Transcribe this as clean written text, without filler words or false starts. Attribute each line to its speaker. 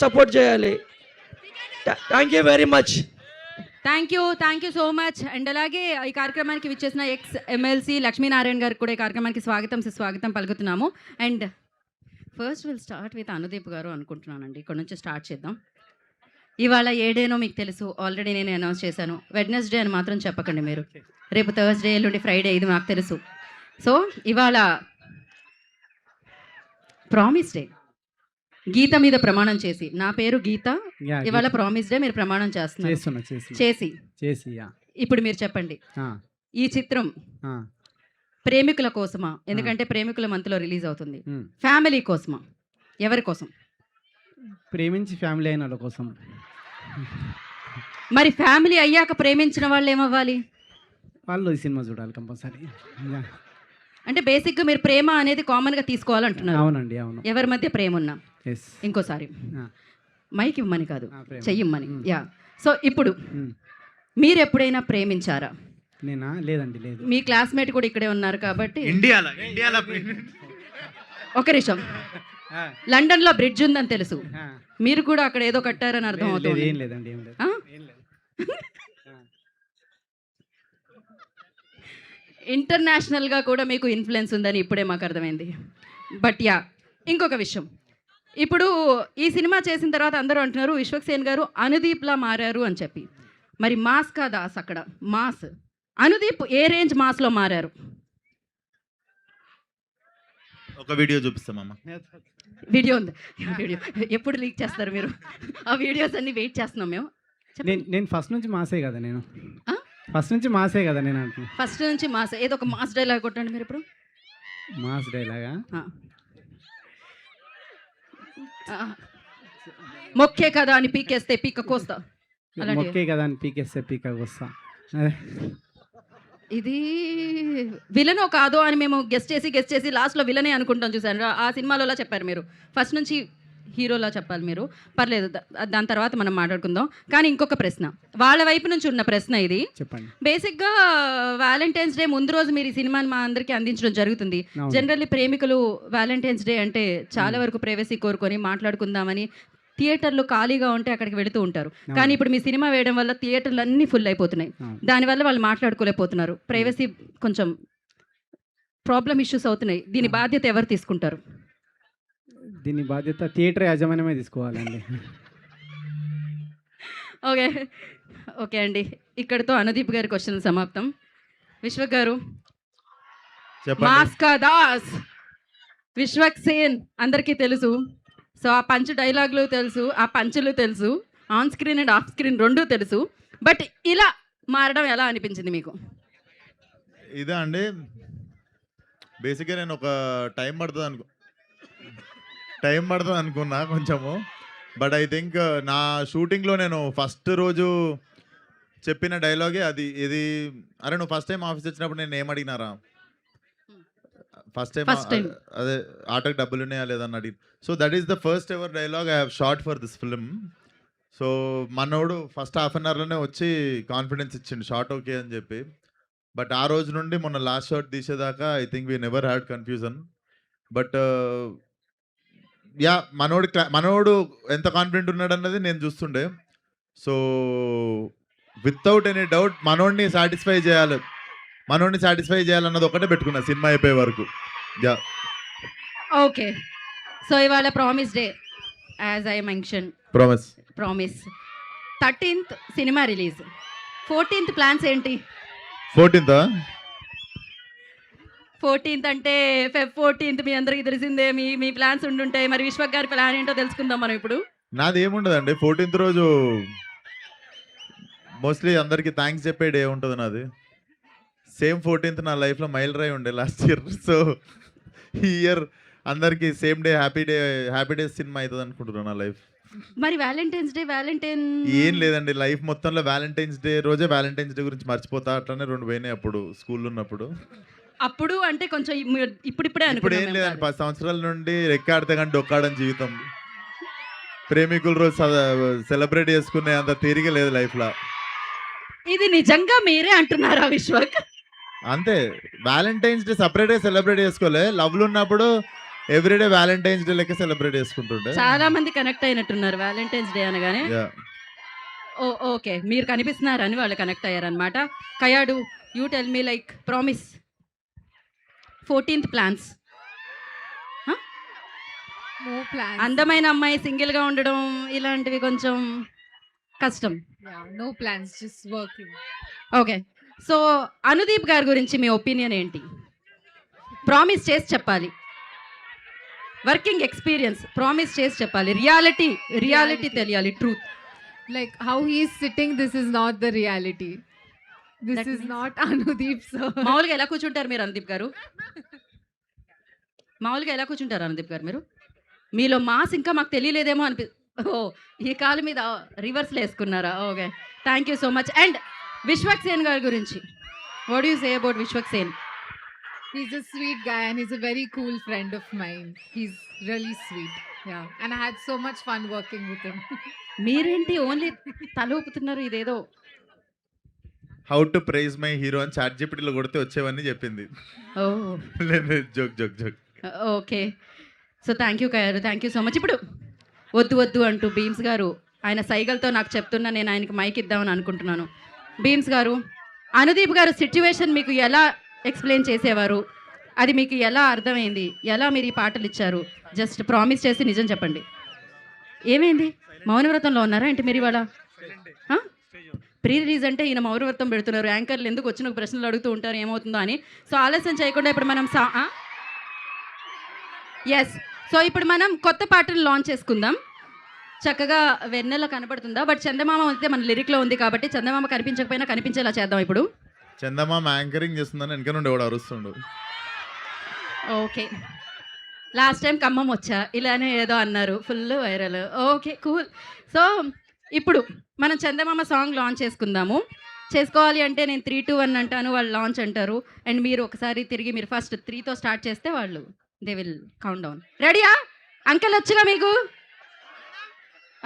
Speaker 1: Support చేయాలి. Thank you very much.
Speaker 2: Thank you so much. And అలాగే ఈ కార్యక్రమానికి విచ్చేసిన ఎక్స్ ఎమ్మెల్సీ లక్ష్మీనారాయణ గారికి కూడా ఈ కార్యక్రమానికి సుస్వాగతం పలుకుతున్నాము. And first will start with Anudeep గారు అనుకుంటున్నానండి. ఇక్కడ నుంచి స్టార్ట్ చేద్దాం. ఇవాళ ఏ డేనో మీకు తెలుసు, ఆల్రెడీ నేను అనౌన్స్ చేశాను. వెడ్నెస్డే అని మాత్రం చెప్పకండి మీరు. రేపు థర్స్డే, ఎల్లుండి ఫ్రైడే, ఇది మాకు తెలుసు. సో ఇవాళ ప్రామిస్ డే. గీత మీద ప్రమాణం చేసి, నా పేరు గీత, ఇవాళ ప్రామిస్ డే మీరు ప్రమాణం చేస్తున్నారు. చేసి ఇప్పుడు మీరు చెప్పండి, ఈ చిత్రం ప్రేమికుల కోసమా? ఎందుకంటే ప్రేమికుల మంత్లో రిలీజ్ అవుతుంది. ఫ్యామిలీ కోసమా? ఎవరి కోసం?
Speaker 3: ప్రేమించి ఫ్యామిలీ అయిన వాళ్ళ కోసం.
Speaker 2: మరి ఫ్యామిలీ అయ్యాక ప్రేమించిన వాళ్ళు ఏమవ్వాలి?
Speaker 3: వాళ్ళు ఈ సినిమా చూడాలి కంపల్సరీ.
Speaker 2: అంటే బేసిక్గా మీరు ప్రేమ అనేది కామన్గా తీసుకోవాలంటున్నారు.
Speaker 3: అవునండి, అవును.
Speaker 2: ఎవరి మధ్య ప్రేమ ఉన్నా. ఇంకోసారి మైక్ ఇవ్వమని కాదు, చెయ్యమ్మని. యా. సో ఇప్పుడు మీరు ఎప్పుడైనా ప్రేమించారా?
Speaker 3: నేనా? లేదండి, లేదు.
Speaker 2: మీ క్లాస్మేట్ కూడా ఇక్కడే ఉన్నారు కాబట్టి.
Speaker 4: ఇండియాలో
Speaker 2: ఒక నిమిషం. లండన్లో బ్రిడ్జ్ ఉందని తెలుసు, మీరు కూడా అక్కడ ఏదో కట్టారని అర్థం అవుతుంది.
Speaker 3: ఏం లేదండి, ఏం లేదు.
Speaker 2: ఇంటర్నేషనల్గా కూడా మీకు ఇన్ఫ్లుయెన్స్ ఉందని ఇప్పుడే మాకు అర్థమైంది. బట్ యా, ఇంకొక విషయం. ఇప్పుడు ఈ సినిమా చేసిన తర్వాత అందరూ అంటున్నారు విశ్వక్సేన్ గారు అనుదీప్లా మారారు అని చెప్పి. మరి మాస్ కా దాస్ అక్కడ మాస్. అనుదీప్ ఏ రేంజ్ మాస్లో మారారు?
Speaker 4: ఒక వీడియో చూపిస్తామమ్మా.
Speaker 2: వీడియో ఉంది. వీడియో ఎప్పుడు లీక్ చేస్తారు మీరు? ఆ వీడియోస్ అన్ని వెయిట్ చేస్తున్నాం మేము.
Speaker 3: నేను ఫస్ట్ నుంచి మాసే కదా నేను. ఫస్ట్ నుంచి మాసే కదా నేను అంటున్నా.
Speaker 2: ఫస్ట్ నుంచి మాస్. ఏదో ఒక మాస్ డైలాగ్ కొట్టండి మీరు ఇప్పుడు.
Speaker 3: మాస్ డైలాగా?
Speaker 2: మొక్కే కదా అని పీకేస్తే పీక కోస్తా.
Speaker 3: మొక్కే కదా అని పీకేస్తే పీక కోస్తా.
Speaker 2: ఇది విలనో కాదో అని మేము గెస్ట్ చేసి లాస్ట్లో విలనే అనుకుంటాం. చూసాను ఆ సినిమాలో అలా చెప్పారు మీరు. ఫస్ట్ నుంచి హీరోలా చెప్పాలి మీరు. పర్లేదు, దాని తర్వాత మనం మాట్లాడుకుందాం. కానీ ఇంకొక ప్రశ్న, వాళ్ళ వైపు నుంచి ఉన్న ప్రశ్న ఇది.
Speaker 3: చెప్పండి.
Speaker 2: బేసిక్గా వ్యాలంటైన్స్ డే ముందు రోజు మీరు ఈ సినిమాని మా అందరికీ అందించడం జరుగుతుంది. జనరల్లీ ప్రేమికులు వ్యాలంటైన్స్ డే అంటే చాలా వరకు ప్రైవసీ కోరుకొని మాట్లాడుకుందామని థియేటర్లు ఖాళీగా ఉంటే అక్కడికి వెళుతూ ఉంటారు. కానీ ఇప్పుడు మీ సినిమా వేయడం వల్ల థియేటర్లు అన్నీ ఫుల్ అయిపోతున్నాయి. దానివల్ల వాళ్ళు మాట్లాడుకోలేకపోతున్నారు. ప్రైవసీ కొంచెం ప్రాబ్లం ఇష్యూస్ అవుతున్నాయి. దీని బాధ్యత ఎవరు తీసుకుంటారు?
Speaker 3: దీని బాధ్యత థియేటర్ యాజమాన్యమే తీసుకోవాలండి.
Speaker 2: ఓకే అండి, ఇక్కడితో అనుదీప్ గారి క్వశ్చన్ సమాప్తం. విశ్వక్ గారు, మాస్ కా దాస్ విశ్వక్సేన్ అందరికీ తెలుసు. సో ఆ పంచ్ డైలాగులు తెలుసు, ఆ పంచులు తెలుసు, on screen and off screen రెండూ తెలుసు. బట్ ఇలా మారడం ఎలా అనిపించింది మీకు?
Speaker 4: ఇదా అండి, బేసిక్గా నేను ఒక టైం పడుతుంది అనుకున్నా కొంచెము. బట్ ఐ థింక్ నా షూటింగ్లో నేను ఫస్ట్ రోజు చెప్పిన డైలాగే అది. ఇది అరే నువ్వు ఫస్ట్ టైం ఆఫీస్ వచ్చినప్పుడు నేను ఏం అడిగినారా, ఫస్ట్ టైం అదే ఆటోకి డబ్బులు ఉన్నాయా లేదని అడిగి. So that is the first ever dialogue I have short for this film. So మనోడు ఫస్ట్ హాఫ్ అన్ అవర్లోనే వచ్చి కాన్ఫిడెన్స్ ఇచ్చిండు షార్ట్ ఓకే అని చెప్పి. బట్ ఆ రోజు నుండి మొన్న లాస్ట్ షాట్ తీసేదాకా I think we never had confusion. But yeah, మనోడు ఎంత కాన్ఫిడెంట్ ఉన్నాడు అన్నది నేను చూస్తుండే. సో వితౌట్ ఎనీ డౌట్ మనోడిని సాటిస్ఫై చేయాలన్నది ఒకటే పెట్టుకున్నా సినిమా అయిపోయే వరకు. Yeah,
Speaker 2: okay. సో ఇవాళ promise day, as I mention, promise 13th cinema release. 14th plans ఏంటి? 14th అంటే Feb 14th మీ అందరికీ తెలిసిందే. మీ ప్లాన్స్ ఉండుంటాయి. మరి విశ్వక్ గారి ప్లాన్ ఏంటో తెలుసుకుందాం మనం ఇప్పుడు.
Speaker 4: నాది ఏముండదండి, 14th రోజు మోస్ట్లీ అందరికీ థ్యాంక్స్ చెప్పే డే ఉంటుంది నాది. సేమ్ 14th నా లైఫ్లో మైల్ రాయి ఉండే లాస్ట్ ఇయర్. సో ఈ ఇయర్ అందరికీ same day happy day cinema అవుతుంది అనుకుంటున్నాను నా లైఫ్.
Speaker 2: మరి వ్యాలంటైన్స్ డే
Speaker 4: ఏం లేదండి, లైఫ్ మొత్తంలో వ్యాలంటైన్స్ డే రోజే వ్యాలంటైన్స్ డే గురించి మర్చిపోతా. అట్లానే 2 పోయినాయి అప్పుడు స్కూల్లో ఉన్నప్పుడు.
Speaker 2: అప్పుడు అంటే కొంచెం ఇప్పుడిప్పుడే
Speaker 4: ఇప్పుడు ఏం లేదండి, 10 సంవత్సరాల నుండి రెక్కాడితే కానీ డొక్కాడని జీవితం. ప్రేమికుల రోజు సెలబ్రేట్ చేసుకునే అంత తీరిక లేదు లైఫ్లో.
Speaker 2: ఇది నిజంగా మీరే అంటున్నారా విశ్వక్?
Speaker 4: అంతే, వ్యాలంటైన్స్ డే సపరేట్గా సెలబ్రేట్ చేసుకోలే. లవ్లు ఉన్నప్పుడు ఎవ్రీడే వ్యాలంటైన్స్ డే లెక్క సెలబ్రేట్ చేసుకుంటుండే.
Speaker 2: చాలా మంది కనెక్ట్ అయినట్టున్నారు వ్యాలంటైన్స్ డే అనగానే.
Speaker 4: Yeah.
Speaker 2: ఓకే, మీరు కనిపిస్తున్నారని వాళ్ళు కనెక్ట్ అయ్యారనమాట. Kayadu, you tell me like promise 14th plans.
Speaker 5: No plans.
Speaker 2: అందమైన అమ్మాయి సింగిల్గా ఉండడం ఇలాంటివి కొంచెం కష్టం.
Speaker 5: Yeah, no plans, just working.
Speaker 2: Okay, so Anudeep గారి గురించి మీ ఒపీనియన్ ఏంటి? ప్రామిస్ చేసి చెప్పాలి, వర్కింగ్ ఎక్స్పీరియన్స్ ప్రామిస్ చేసి చెప్పాలి, రియాలిటీ తెలియాలి, truth.
Speaker 5: Like how he is sitting, this is not the reality. This
Speaker 2: That
Speaker 5: is
Speaker 2: means-
Speaker 5: not Anudeep sir.
Speaker 2: మామూలుగా ఎలా కూర్చుంటారు మీరు అనుదీప్ గారు? మామూలుగా ఎలా కూర్చుంటారు అనుదీప్ గారు మీరు? మీలో మాస్ ఇంకా మాకు తెలియలేదేమో ఓ, ఈ కాలు మీద రివర్స్లో వేసుకున్నారా? Okay, thank you so much. And Vishwak Sen గారి గురించి what you say about Vishwak Sen?
Speaker 5: He's a sweet guy and he's a very cool friend of mine. He's really sweet. Yeah, and I had so much fun working with him.
Speaker 2: మీరేంటి only తల ఊపుతున్నారు? ఇదేదో
Speaker 4: how to praise my hero అని చాట్ జీపీటీలో కొడితే వచ్చేవన్నీ చెప్పింది.
Speaker 2: ఓ
Speaker 4: joke.
Speaker 2: Okay, so thank you గారు, థ్యాంక్ యూ సో మచ్. ఇప్పుడు వద్దు అంటూ భీమ్స్ గారు ఆయన సైగలతో నాకు చెప్తున్నా, నేను ఆయనకి మైక్ ఇద్దామని అనుకుంటున్నాను. భీమ్స్ గారు, అనుదీప్ గారు సిచ్యువేషన్ మీకు ఎలా ఎక్స్ప్లెయిన్ చేసేవారు? అది మీకు ఎలా అర్థమైంది? ఎలా మీరు ఈ పాటలు ఇచ్చారు? జస్ట్ ప్రామిస్ చేసి నిజం చెప్పండి. ఏమైంది? మౌనవ్రతంలో ఉన్నారా ఏంటి మీరు ఇవాళ? ప్రీ రిలీజ్ అంటే ఈయన మౌనవ్రతం పెడుతున్నారు. యాంకర్లు ఎందుకు వచ్చిన ప్రశ్నలు అడుగుతూ ఉంటారు ఏమవుతుందో అని. సో ఆలస్యం చేయకుండా ఇప్పుడు మనం ఎస్, సో ఇప్పుడు మనం కొత్త పాటలు లాంచ్ చేసుకుందాం. చక్కగా వెన్నెల కనపడుతుందా? బట్ చందమామ అయితే మన లిరిక్లో ఉంది కాబట్టి చందమామ కనిపించకపోయినా కనిపించేలా చేద్దాం ఇప్పుడు.
Speaker 4: చందమామ యాంకరింగ్ చేస్తుందని వెనక నుండి ఎవడు అరుస్తుండు.
Speaker 2: ఓకే, లాస్ట్ టైం ఖమ్మం వచ్చా ఇలానే ఏదో అన్నారు, full viral. Okay, cool. So ఇప్పుడు మనం చందమామ సాంగ్ లాంచ్ చేసుకోవాలి అంటే నేను 3, 2, 1 అంటాను, వాళ్ళు లాంచ్ అంటారు. అండ్ మీరు ఒకసారి తిరిగి మీరు ఫస్ట్ 3తో స్టార్ట్ చేస్తే వాళ్ళు దే విల్ కౌంట్ డౌన్. రెడీయా? అంకెల్ వచ్చుగా మీకు?